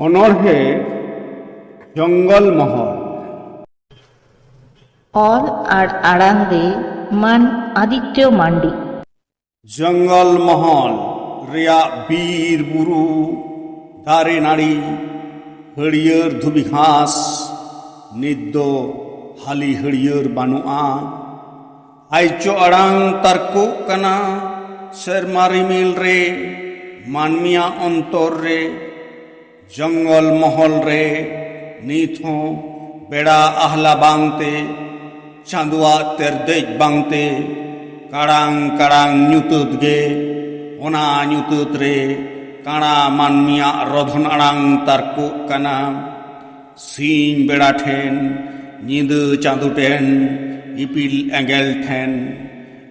अनोढ़े जंगल महल all आड़ांग रे मान आदित्य मांडी जंगल महल रिया बीर बुरु दारे नाड़ी हरियर धुबी घास निद्दो हाली हरियर बानुआ आइचो अड़ांग तर्को कना सेरमा रिमिल रे मानमिया अंतर रे जंगल महल रे नीत हों बेड़ा आहला बांगते चांदुआ तेरदेज बांगते काड़ांग काड़ांग ᱧᱩᱛᱟᱹᱛ गे ओना ᱧᱩᱛᱟᱹᱛ रे काड़ा मानमिया रधन अड़ांग तारको कना सीन बेड़ा ठेन ᱧᱤᱫᱟᱹ चांदू ठेन इपिल एंगेल ठेन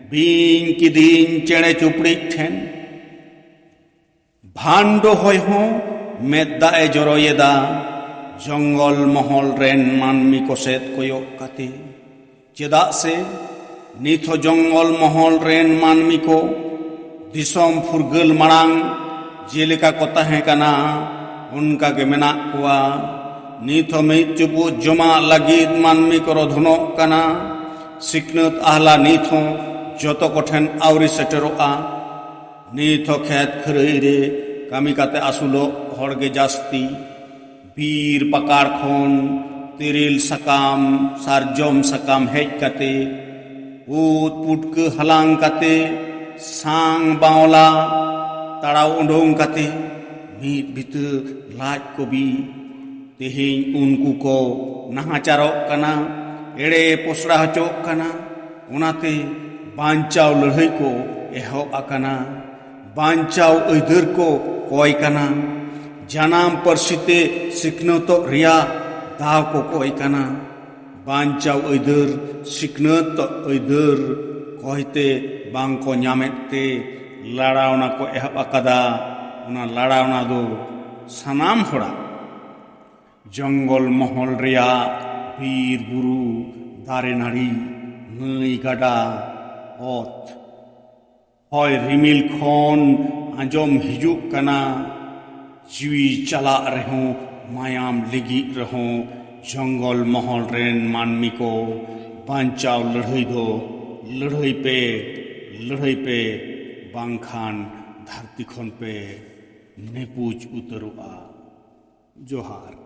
बीन किदिन चेड़े चुपड़ी ठेन भांडो होय हो मेदा ए जरोयेदा जंगल महल रेन मानमी को सेत कोयो काते चेदा से निथो जंगल महल रेन मानमी को दिसोम फुरगल मरांग जेलेका को तहें कना उनका के मेना कुआ निथो में चुपु जमा लगिद मानमी को रोधनो कना सिकनत आहला निथो जोतो कोठेन आवरी सेटरोआ निथो खेत खरई रे कामी काते आसुलो हड़गे जास्ती बीर पकार खोन तिरिल सकाम सारजोम सकाम हेज काते ऊत पुटक हलांग काते सांग बावला ताड़ाव उडोंग काते मीत भित लाज को भी तेहें उनको को नाहाचारोक कना एड़े पोसड़ा हचोक कना उनाते बांचाव लड़ाई को एहो आकना बांचाव अइधर को कोय कना जानाम परसिते सिकनतो रिया दाव को कोय कना बांचाव अइधर सिकनत अइधर कोयते बांग को ᱧᱟᱢᱮᱛᱮ लड़ावना को एहब अकदा उना लड़ावना दो सनाम होड़ा जंगल महल रिया बीर बुरु दारे नाड़ी नई गाडा ओत होय रिमिल खोन आंजोम हिजुक कना जीवी चला रहो मायाम लिगी रहो जंगल महल रेन मानमी को बांचाव लड़ाई पे बांखान धरती खन पे नेपूज उतरुआ जोहार।